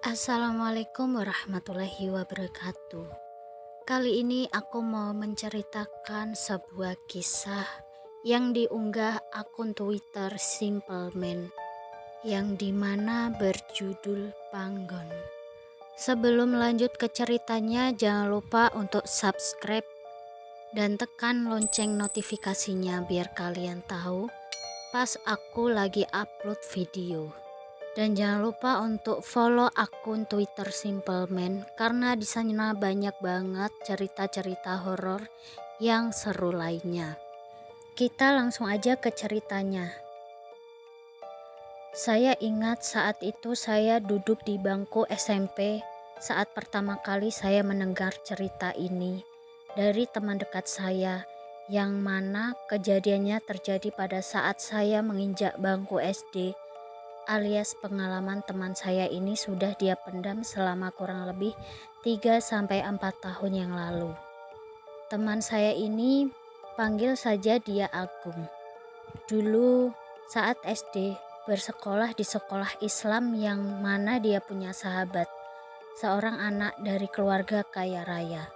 Assalamualaikum warahmatullahi wabarakatuh. Kali ini aku mau menceritakan sebuah kisah yang diunggah akun Twitter Simple Man yang dimana berjudul Panggon. Sebelum lanjut ke ceritanya, jangan lupa untuk subscribe dan tekan lonceng notifikasinya biar kalian tahu pas aku lagi upload video. Dan jangan lupa untuk follow akun Twitter Simple Man karena di sana banyak banget cerita-cerita horor yang seru lainnya. Kita langsung aja ke ceritanya. Saya ingat saat itu saya duduk di bangku SMP saat pertama kali saya mendengar cerita ini dari teman dekat saya, yang mana kejadiannya terjadi pada saat saya menginjak bangku SD, alias pengalaman teman saya ini sudah dia pendam selama kurang lebih 3-4 tahun yang lalu. Teman saya ini, panggil saja dia Agung. Dulu saat SD bersekolah di sekolah Islam yang mana dia punya sahabat, seorang anak dari keluarga kaya raya.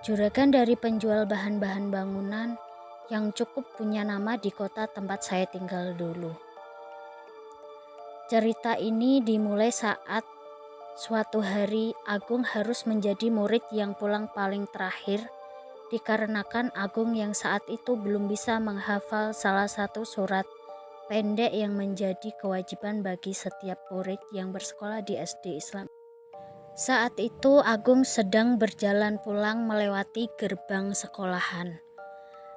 Juragan dari penjual bahan-bahan bangunan yang cukup punya nama di kota tempat saya tinggal dulu. Cerita ini dimulai saat suatu hari Agung harus menjadi murid yang pulang paling terakhir dikarenakan Agung yang saat itu belum bisa menghafal salah satu surat pendek yang menjadi kewajiban bagi setiap murid yang bersekolah di SD Islam. Saat itu Agung sedang berjalan pulang melewati gerbang sekolahan.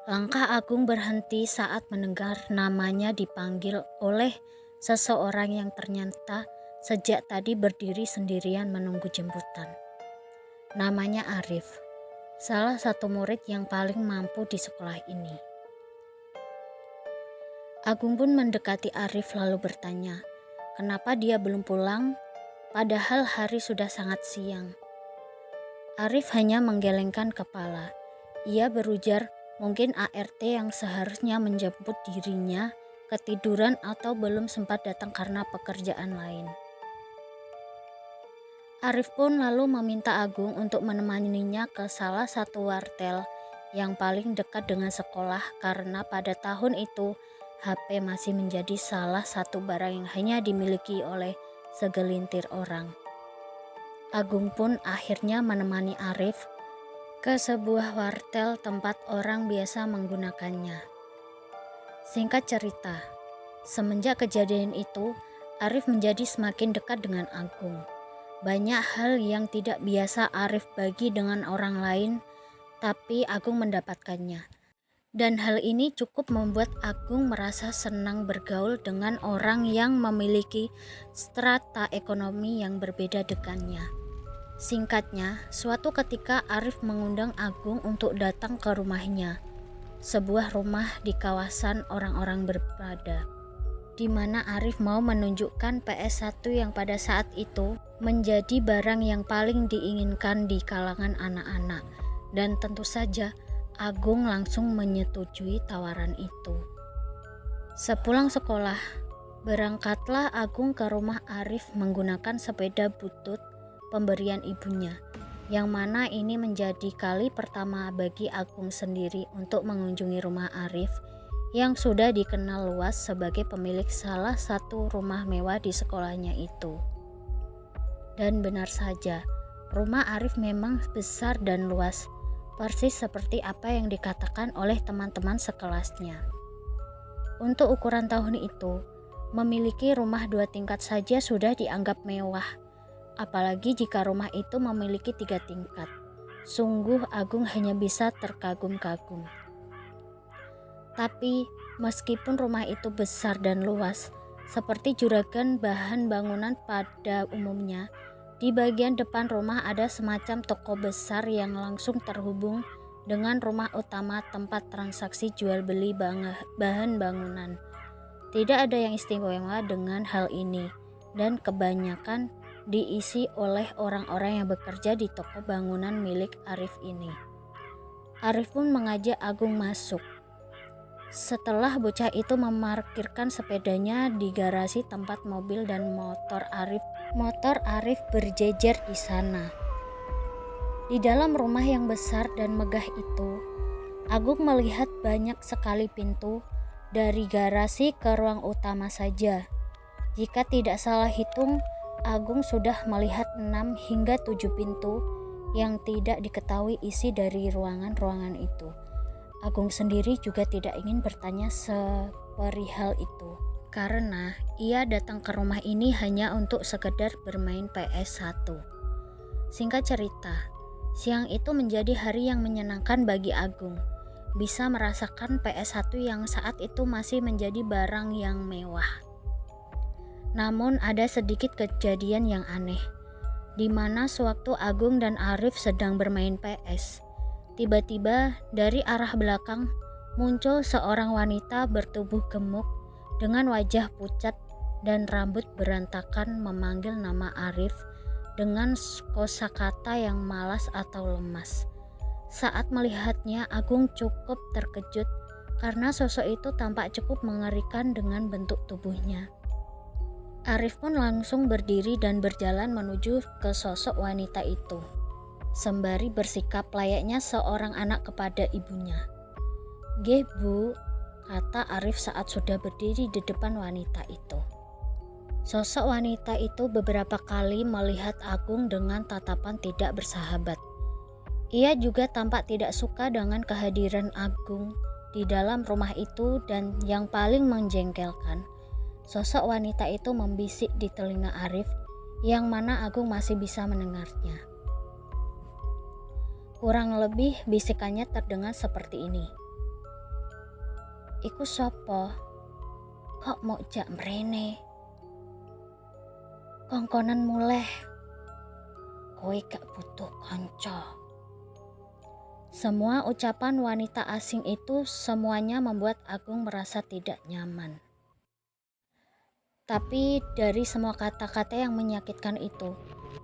Langkah Agung berhenti saat mendengar namanya dipanggil oleh seseorang yang ternyata sejak tadi berdiri sendirian menunggu jemputan. Namanya Arif, salah satu murid yang paling mampu di sekolah ini. Agung pun mendekati Arif lalu bertanya, kenapa dia belum pulang padahal hari sudah sangat siang. Arif hanya menggelengkan kepala. Ia berujar mungkin ART yang seharusnya menjemput dirinya ketiduran atau belum sempat datang karena pekerjaan lain. Arif pun lalu meminta Agung untuk menemaninya ke salah satu wartel yang paling dekat dengan sekolah karena pada tahun itu HP masih menjadi salah satu barang yang hanya dimiliki oleh segelintir orang. Agung pun akhirnya menemani Arif ke sebuah wartel tempat orang biasa menggunakannya. Singkat cerita, semenjak kejadian itu, Arif menjadi semakin dekat dengan Agung. Banyak hal yang tidak biasa Arif bagi dengan orang lain, tapi Agung mendapatkannya. Dan hal ini cukup membuat Agung merasa senang bergaul dengan orang yang memiliki strata ekonomi yang berbeda dengannya. Singkatnya, suatu ketika Arif mengundang Agung untuk datang ke rumahnya, sebuah rumah di kawasan orang-orang berpada, di mana Arif mau menunjukkan PS1 yang pada saat itu menjadi barang yang paling diinginkan di kalangan anak-anak, dan tentu saja Agung langsung menyetujui tawaran itu. Sepulang sekolah, berangkatlah Agung ke rumah Arif menggunakan sepeda butut pemberian ibunya, yang mana ini menjadi kali pertama bagi Agung sendiri untuk mengunjungi rumah Arif yang sudah dikenal luas sebagai pemilik salah satu rumah mewah di sekolahnya itu. Dan benar saja, rumah Arif memang besar dan luas, persis seperti apa yang dikatakan oleh teman-teman sekelasnya. Untuk ukuran tahun itu, memiliki rumah 2 tingkat saja sudah dianggap mewah, apalagi jika rumah itu memiliki 3 tingkat. Sungguh Agung hanya bisa terkagum-kagum. Tapi meskipun rumah itu besar dan luas, seperti juragan bahan bangunan pada umumnya, di bagian depan rumah ada semacam toko besar yang langsung terhubung dengan rumah utama tempat transaksi jual beli bahan bangunan. Tidak ada yang istimewa dengan hal ini, dan kebanyakan diisi oleh orang-orang yang bekerja di toko bangunan milik Arif ini. Arif pun mengajak Agung masuk. Setelah bocah itu memarkirkan sepedanya di garasi tempat mobil dan motor Arif berjejer di sana. Di dalam rumah yang besar dan megah itu, Agung melihat banyak sekali pintu dari garasi ke ruang utama saja. Jika tidak salah hitung, Agung sudah melihat 6 hingga 7 pintu yang tidak diketahui isi dari ruangan-ruangan itu. Agung sendiri juga tidak ingin bertanya seperihal itu, karena ia datang ke rumah ini hanya untuk sekedar bermain PS1. Singkat cerita, siang itu menjadi hari yang menyenangkan bagi Agung. Bisa merasakan PS1 yang saat itu masih menjadi barang yang mewah. Namun ada sedikit kejadian yang aneh, di mana sewaktu Agung dan Arif sedang bermain PS, tiba-tiba dari arah belakang muncul seorang wanita bertubuh gemuk dengan wajah pucat dan rambut berantakan memanggil nama Arif dengan kosakata yang malas atau lemas. Saat melihatnya, Agung cukup terkejut karena sosok itu tampak cukup mengerikan dengan bentuk tubuhnya. Arif pun langsung berdiri dan berjalan menuju ke sosok wanita itu, sembari bersikap layaknya seorang anak kepada ibunya. "Nggih, Bu," kata Arif saat sudah berdiri di depan wanita itu. Sosok wanita itu beberapa kali melihat Agung dengan tatapan tidak bersahabat. Ia juga tampak tidak suka dengan kehadiran Agung di dalam rumah itu, dan yang paling menjengkelkan, sosok wanita itu membisik di telinga Arif yang mana Agung masih bisa mendengarnya. Kurang lebih bisikannya terdengar seperti ini. "Iku sopo? Kok mau jak mrene? Kongkonan muleh. Kowe gak butuh konco." Semua ucapan wanita asing itu semuanya membuat Agung merasa tidak nyaman. Tapi dari semua kata-kata yang menyakitkan itu,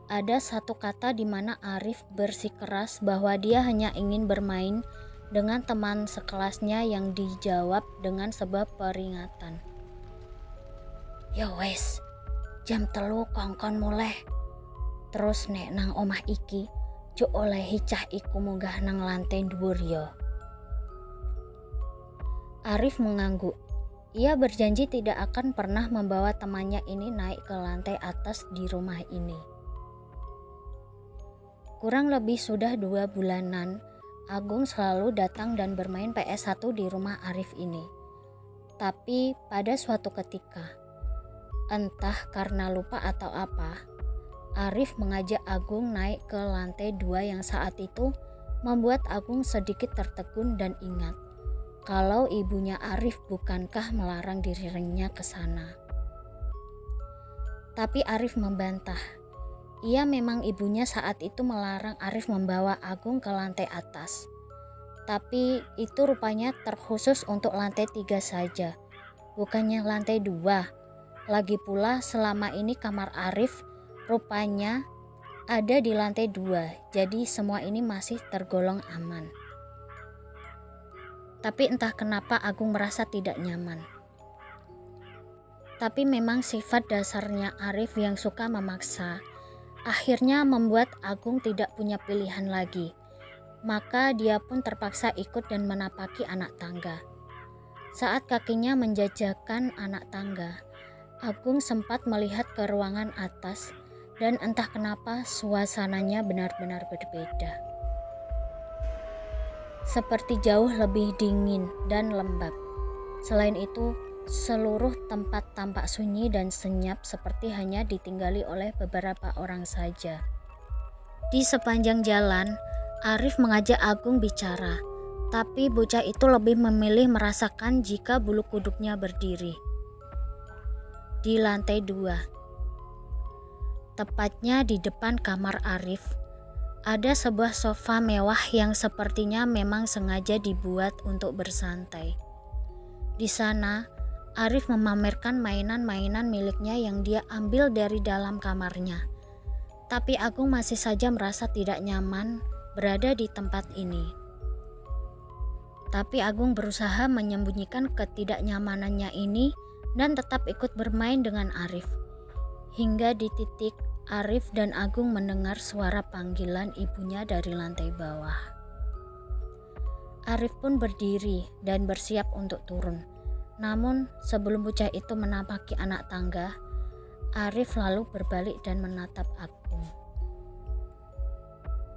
ada satu kata di mana Arif bersikeras bahwa dia hanya ingin bermain dengan teman sekelasnya yang dijawab dengan sebuah peringatan. "Ya wes, jam 3 kongkon muleh. Terus nek nang omah iki, cuk olehi cah iku munggah nang lantai dhuwur ya." Arif mengangguk. Ia berjanji tidak akan pernah membawa temannya ini naik ke lantai atas di rumah ini. Kurang lebih sudah 2 bulanan, Agung selalu datang dan bermain PS1 di rumah Arif ini. Tapi pada suatu ketika, entah karena lupa atau apa, Arif mengajak Agung naik ke lantai 2 yang saat itu membuat Agung sedikit tertegun dan ingat kalau ibunya Arif bukankah melarang dirinya ke sana. Tapi Arif membantah. Ia memang ibunya saat itu melarang Arif membawa Agung ke lantai atas. Tapi itu rupanya terkhusus untuk lantai 3 saja, bukannya lantai 2. Lagi pula selama ini kamar Arif rupanya ada di lantai 2, jadi semua ini masih tergolong aman. Tapi entah kenapa Agung merasa tidak nyaman. Tapi memang sifat dasarnya Arif yang suka memaksa, akhirnya membuat Agung tidak punya pilihan lagi. Maka dia pun terpaksa ikut dan menapaki anak tangga. Saat kakinya menjajakan anak tangga, Agung sempat melihat ke ruangan atas dan entah kenapa suasananya benar-benar berbeda. Seperti jauh lebih dingin dan lembab. Selain itu, seluruh tempat tampak sunyi dan senyap seperti hanya ditinggali oleh beberapa orang saja. Di sepanjang jalan, Arif mengajak Agung bicara, tapi bocah itu lebih memilih merasakan jika bulu kuduknya berdiri. Di lantai 2, tepatnya di depan kamar Arif, ada sebuah sofa mewah yang sepertinya memang sengaja dibuat untuk bersantai. Di sana, Arif memamerkan mainan-mainan miliknya yang dia ambil dari dalam kamarnya. Tapi Agung masih saja merasa tidak nyaman berada di tempat ini. Tapi Agung berusaha menyembunyikan ketidaknyamanannya ini dan tetap ikut bermain dengan Arif. Hingga di titik Arif dan Agung mendengar suara panggilan ibunya dari lantai bawah. Arif pun berdiri dan bersiap untuk turun. Namun sebelum bocah itu menampaki anak tangga, Arif lalu berbalik dan menatap Agung.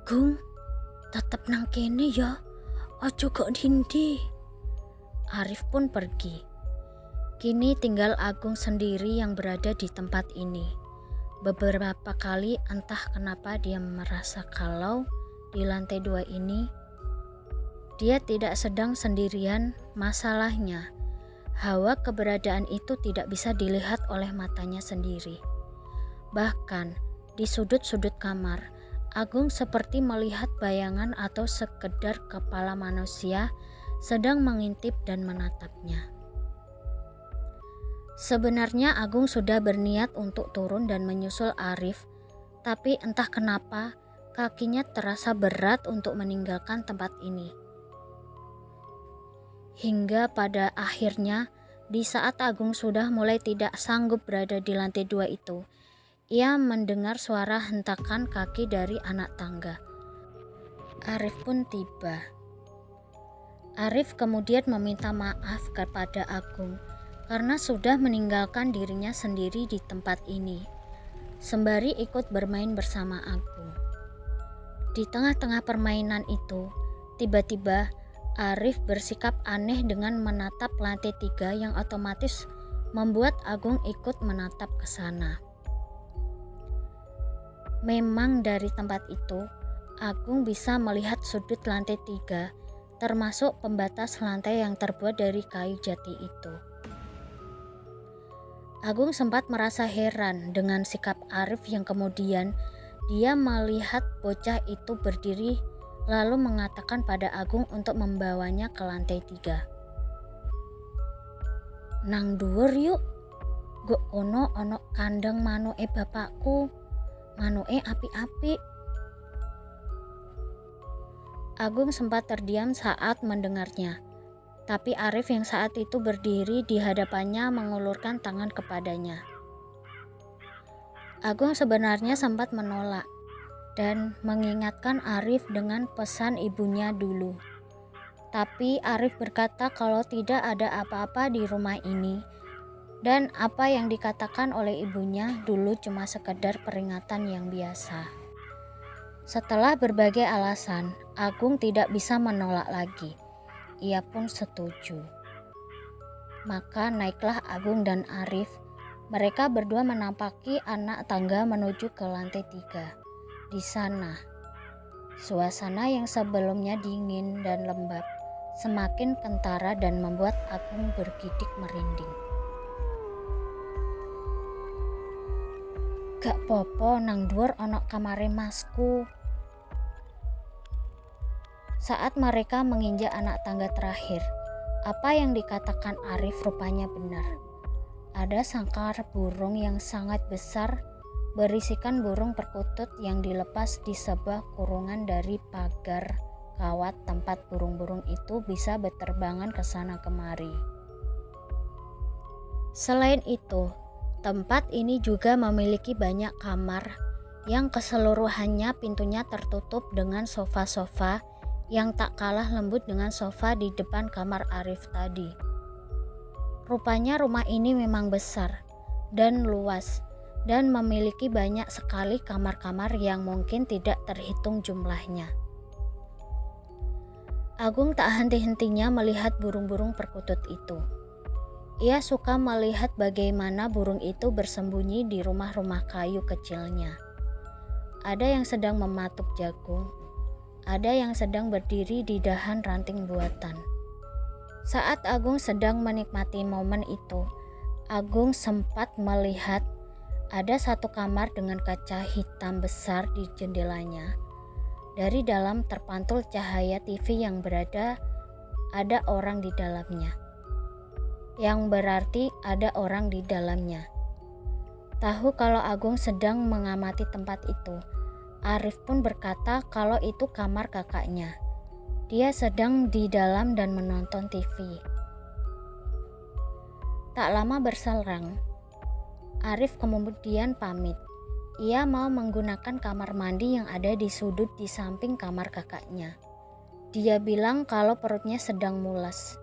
"Gung, tetep nang kene ya, ojo kok dindi." Arif pun pergi. Kini tinggal Agung sendiri yang berada di tempat ini. Beberapa kali entah kenapa dia merasa kalau di lantai 2 ini dia tidak sedang sendirian. Masalahnya, hawa keberadaan itu tidak bisa dilihat oleh matanya sendiri. Bahkan di sudut-sudut kamar, Agung seperti melihat bayangan atau sekedar kepala manusia sedang mengintip dan menatapnya. Sebenarnya Agung sudah berniat untuk turun dan menyusul Arif, tapi entah kenapa kakinya terasa berat untuk meninggalkan tempat ini. Hingga pada akhirnya, di saat Agung sudah mulai tidak sanggup berada di lantai 2 itu, ia mendengar suara hentakan kaki dari anak tangga. Arif pun tiba. Arif kemudian meminta maaf kepada Agung karena sudah meninggalkan dirinya sendiri di tempat ini, sembari ikut bermain bersama Agung. Di tengah-tengah permainan itu, tiba-tiba Arif bersikap aneh dengan menatap lantai 3 yang otomatis membuat Agung ikut menatap ke sana. Memang dari tempat itu, Agung bisa melihat sudut lantai 3, termasuk pembatas lantai yang terbuat dari kayu jati itu. Agung sempat merasa heran dengan sikap Arif yang kemudian dia melihat bocah itu berdiri lalu mengatakan pada Agung untuk membawanya ke lantai 3. "Nang dhuwur yuk, go ono kandang manuke bapakku, manuke api-api." Agung sempat terdiam saat mendengarnya. Tapi Arif yang saat itu berdiri di hadapannya mengulurkan tangan kepadanya. Agung sebenarnya sempat menolak dan mengingatkan Arif dengan pesan ibunya dulu. Tapi Arif berkata kalau tidak ada apa-apa di rumah ini dan apa yang dikatakan oleh ibunya dulu cuma sekedar peringatan yang biasa. Setelah berbagai alasan, Agung tidak bisa menolak lagi. Ia pun setuju. Maka naiklah Agung dan Arif. Mereka berdua menampaki anak tangga menuju ke lantai 3. Di sana, suasana yang sebelumnya dingin dan lembab semakin kentara dan membuat Agung bergidik merinding. "Gak popo nang dhuwur ana kamare masku." Saat mereka menginjak anak tangga terakhir, apa yang dikatakan Arif rupanya benar. Ada sangkar burung yang sangat besar berisikan burung perkutut yang dilepas di sebuah kurungan dari pagar kawat tempat burung-burung itu bisa berterbangan ke sana kemari. Selain itu, tempat ini juga memiliki banyak kamar yang keseluruhannya pintunya tertutup dengan sofa-sofa yang tak kalah lembut dengan sofa di depan kamar Arif tadi. Rupanya rumah ini memang besar dan luas dan memiliki banyak sekali kamar-kamar yang mungkin tidak terhitung jumlahnya. Agung tak henti-hentinya melihat burung-burung perkutut itu. Ia suka melihat bagaimana burung itu bersembunyi di rumah-rumah kayu kecilnya. Ada yang sedang mematuk jagung, ada yang sedang berdiri di dahan ranting buatan. Saat Agung sedang menikmati momen itu, Agung sempat melihat ada satu kamar dengan kaca hitam besar di jendelanya. Dari dalam terpantul cahaya TV yang ada orang di dalamnya. Yang berarti ada orang di dalamnya. Tahu kalau Agung sedang mengamati tempat itu, Arif pun berkata kalau itu kamar kakaknya. Dia sedang di dalam dan menonton TV. Tak lama berselang, Arif kemudian pamit. Ia mau menggunakan kamar mandi yang ada di sudut di samping kamar kakaknya. Dia bilang kalau perutnya sedang mules.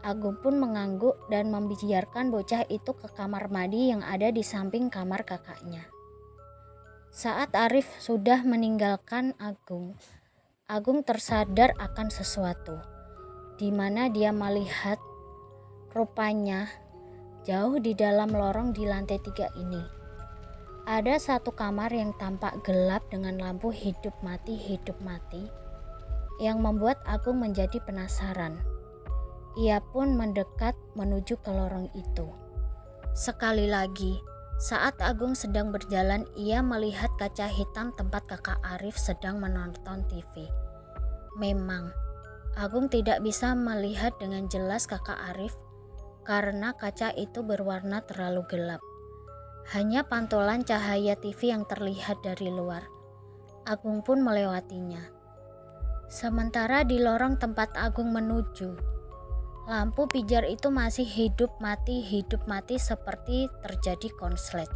Agung pun mengangguk dan membiarkan bocah itu ke kamar mandi yang ada di samping kamar kakaknya. Saat Arif sudah meninggalkan Agung, Agung tersadar akan sesuatu, di mana dia melihat rupanya jauh di dalam lorong di lantai 3 ini. Ada satu kamar yang tampak gelap dengan lampu hidup mati yang membuat Agung menjadi penasaran. Ia pun mendekat menuju ke lorong itu. Sekali lagi, saat Agung sedang berjalan, ia melihat kaca hitam tempat kakak Arif sedang menonton TV. Memang, Agung tidak bisa melihat dengan jelas kakak Arif karena kaca itu berwarna terlalu gelap. Hanya pantulan cahaya TV yang terlihat dari luar. Agung pun melewatinya. Sementara di lorong tempat Agung menuju, lampu pijar itu masih hidup mati seperti terjadi konslet.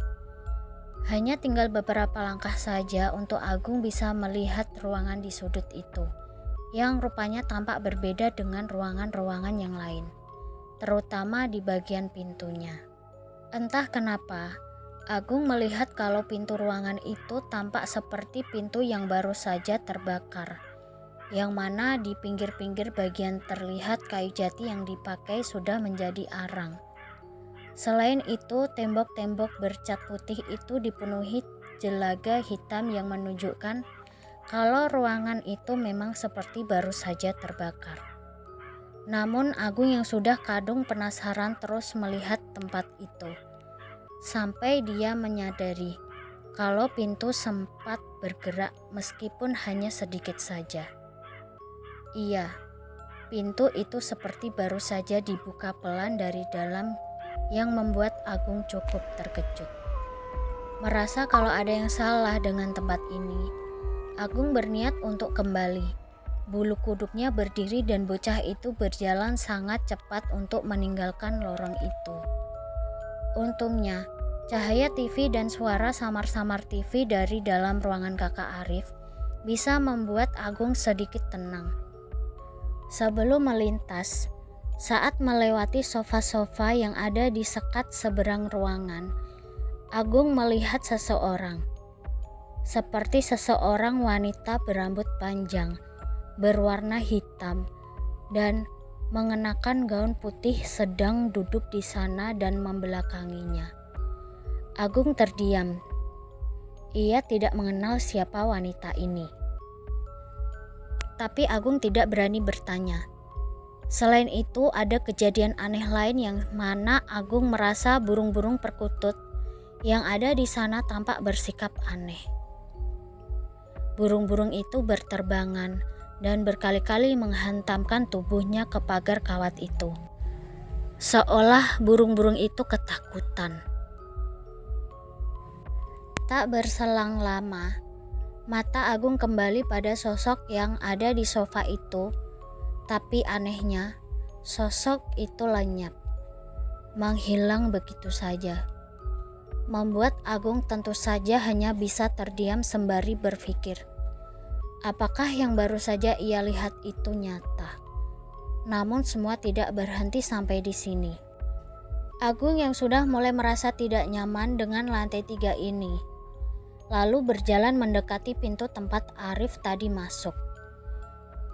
Hanya tinggal beberapa langkah saja untuk Agung bisa melihat ruangan di sudut itu, yang rupanya tampak berbeda dengan ruangan-ruangan yang lain, terutama di bagian pintunya. Entah kenapa, Agung melihat kalau pintu ruangan itu tampak seperti pintu yang baru saja terbakar, yang mana di pinggir-pinggir bagian terlihat kayu jati yang dipakai sudah menjadi arang. Selain itu, tembok-tembok bercat putih itu dipenuhi jelaga hitam yang menunjukkan kalau ruangan itu memang seperti baru saja terbakar. Namun Agung yang sudah kadung penasaran terus melihat tempat itu, sampai dia menyadari kalau pintu sempat bergerak meskipun hanya sedikit saja. Iya, pintu itu seperti baru saja dibuka pelan dari dalam yang membuat Agung cukup terkejut. Merasa kalau ada yang salah dengan tempat ini, Agung berniat untuk kembali. Bulu kuduknya berdiri dan bocah itu berjalan sangat cepat untuk meninggalkan lorong itu. Untungnya, cahaya TV dan suara samar-samar TV dari dalam ruangan kakak Arif bisa membuat Agung sedikit tenang. Sebelum melintas, saat melewati sofa-sofa yang ada di sekat seberang ruangan, Agung melihat seseorang. Seperti seseorang wanita berambut panjang, berwarna hitam, dan mengenakan gaun putih sedang duduk di sana dan membelakanginya. Agung terdiam. Ia tidak mengenal siapa wanita ini. Tapi Agung tidak berani bertanya. Selain itu, ada kejadian aneh lain yang mana Agung merasa burung-burung perkutut yang ada di sana tampak bersikap aneh. Burung-burung itu berterbangan dan berkali-kali menghantamkan tubuhnya ke pagar kawat itu, seolah burung-burung itu ketakutan. Tak berselang lama, mata Agung kembali pada sosok yang ada di sofa itu, tapi anehnya, sosok itu lenyap, menghilang begitu saja. Membuat Agung tentu saja hanya bisa terdiam sembari berpikir, apakah yang baru saja ia lihat itu nyata? Namun semua tidak berhenti sampai di sini. Agung yang sudah mulai merasa tidak nyaman dengan lantai 3 ini, lalu berjalan mendekati pintu tempat Arif tadi masuk.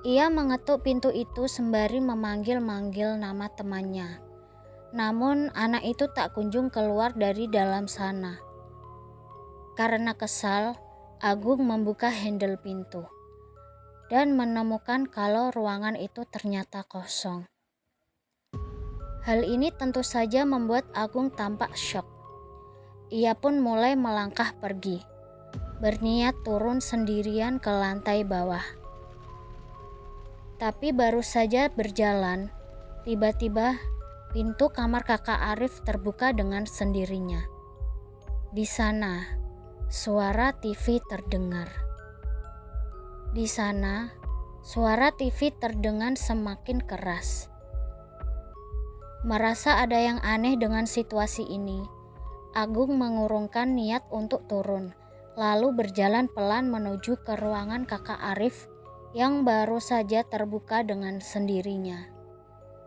Ia mengetuk pintu itu sembari memanggil-manggil nama temannya. Namun anak itu tak kunjung keluar dari dalam sana. Karena kesal, Agung membuka handle pintu dan menemukan kalau ruangan itu ternyata kosong. Hal ini tentu saja membuat Agung tampak syok. Ia pun mulai melangkah pergi, berniat turun sendirian ke lantai bawah. Tapi baru saja berjalan, tiba-tiba pintu kamar kakak Arif terbuka dengan sendirinya. Di sana, suara TV terdengar. Di sana, Suara TV terdengar semakin keras. Merasa ada yang aneh dengan situasi ini, Agung mengurungkan niat untuk turun, lalu berjalan pelan menuju ke ruangan kakak Arif yang baru saja terbuka dengan sendirinya.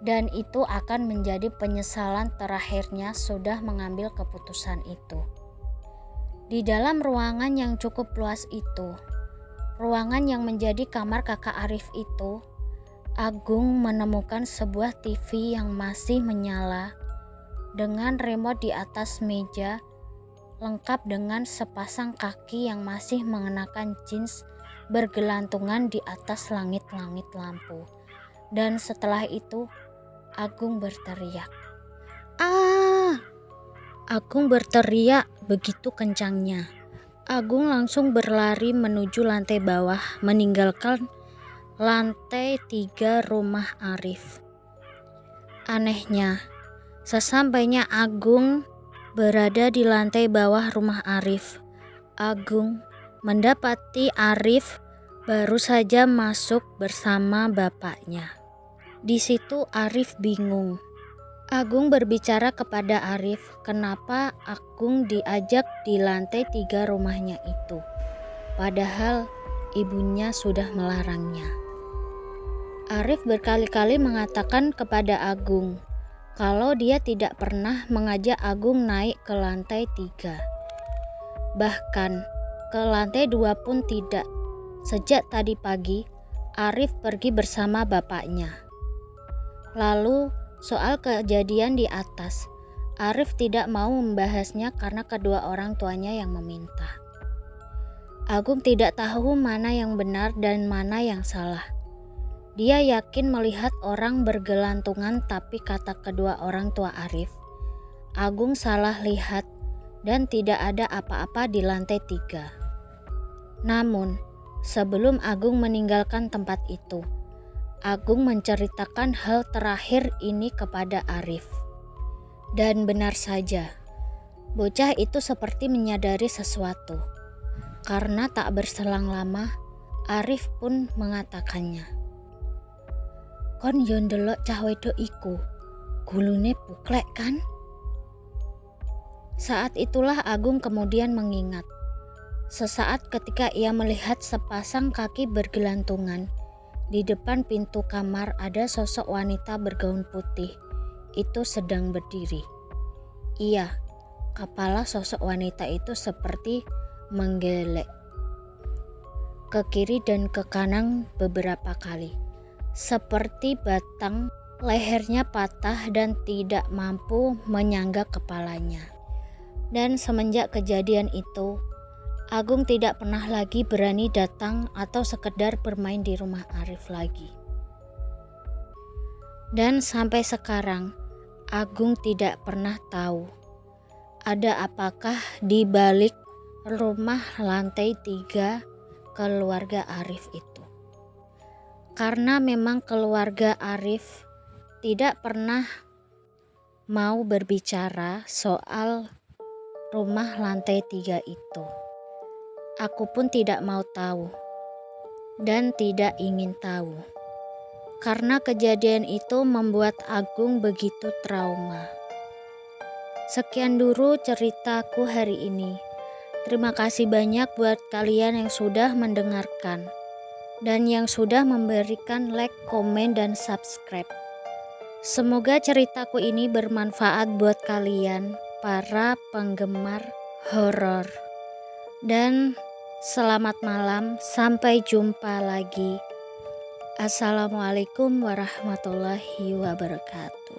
Dan itu akan menjadi penyesalan terakhirnya sudah mengambil keputusan itu. Di dalam ruangan yang cukup luas itu, ruangan yang menjadi kamar kakak Arif itu, Agung menemukan sebuah TV yang masih menyala dengan remote di atas meja, lengkap dengan sepasang kaki yang masih mengenakan jeans bergelantungan di atas langit-langit lampu. Dan setelah itu, Agung berteriak. "Ah!" Agung berteriak begitu kencangnya. Agung langsung berlari menuju lantai bawah, meninggalkan lantai 3 rumah Arif. Anehnya, sesampainya Agung berada di lantai bawah rumah Arif, Agung mendapati Arif baru saja masuk bersama bapaknya. Di situ Arif bingung. Agung berbicara kepada Arif kenapa Agung diajak di lantai 3 rumahnya itu, padahal ibunya sudah melarangnya. Arif berkali-kali mengatakan kepada Agung kalau dia tidak pernah mengajak Agung naik ke lantai 3. Bahkan ke lantai 2 pun tidak. Sejak tadi pagi, Arif pergi bersama bapaknya. Lalu soal kejadian di atas, Arif tidak mau membahasnya karena kedua orang tuanya yang meminta. Agung tidak tahu mana yang benar dan mana yang salah. Dia yakin melihat orang bergelantungan, tapi kata kedua orang tua Arif, Agung salah lihat dan tidak ada apa-apa di lantai 3. Namun, sebelum Agung meninggalkan tempat itu, Agung menceritakan hal terakhir ini kepada Arif. Dan benar saja, bocah itu seperti menyadari sesuatu. Karena tak berselang lama, Arif pun mengatakannya. "Kon yo ndelok cah wedok iku, gulune puklek kan?" Saat itulah Agung kemudian mengingat. Sesaat ketika ia melihat sepasang kaki bergelantungan, di depan pintu kamar ada sosok wanita bergaun putih, itu sedang berdiri. Iya, kepala sosok wanita itu seperti menggelek ke kiri dan ke kanan beberapa kali, seperti batang lehernya patah dan tidak mampu menyangga kepalanya. Dan semenjak kejadian itu, Agung tidak pernah lagi berani datang atau sekedar bermain di rumah Arif lagi. Dan sampai sekarang, Agung tidak pernah tahu ada apakah di balik rumah lantai 3 keluarga Arif itu. Karena memang keluarga Arif tidak pernah mau berbicara soal rumah lantai 3 itu. Aku pun tidak mau tahu dan tidak ingin tahu. Karena kejadian itu membuat Agung begitu trauma. Sekian dulu ceritaku hari ini. Terima kasih banyak buat kalian yang sudah mendengarkan dan yang sudah memberikan like, komen, dan subscribe. Semoga ceritaku ini bermanfaat buat kalian, para penggemar horor. Dan selamat malam, sampai jumpa lagi. Assalamualaikum warahmatullahi wabarakatuh.